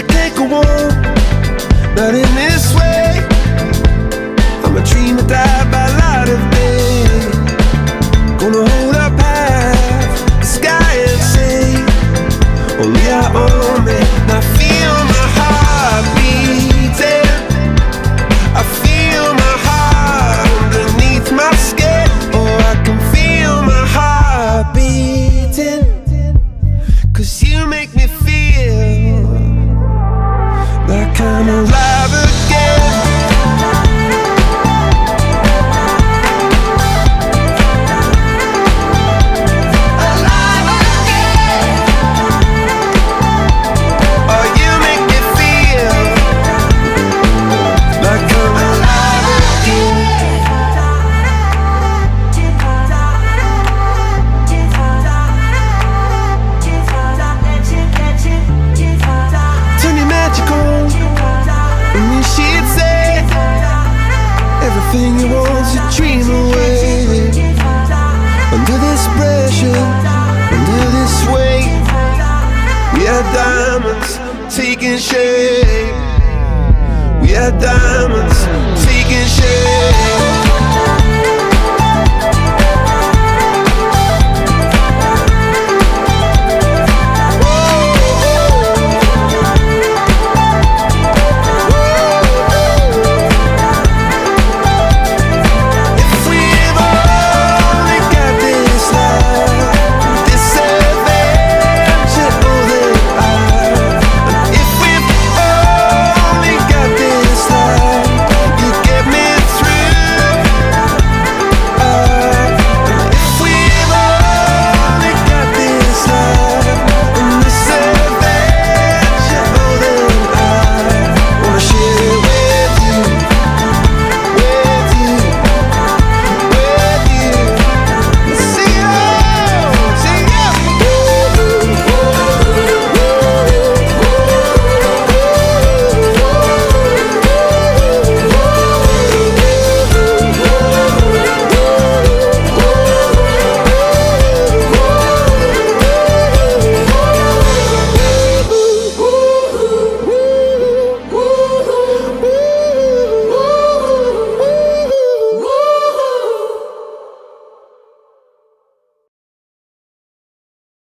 take a walk, not in this way. I'm a dream that died by light of day. Gonna hold up half the sky and say, only I own me. And I feel my heart beating, I feel my heart underneath my skin. Oh, I can feel my heart beating, 'cause you make me feel like I'm alive again. Alive again. Oh, you make me feel like I'm alive again. Turn your magic on, and you should say everything you want's a dream away. Under this pressure, under this weight, we are diamonds taking shape. We are diamonds taking shape.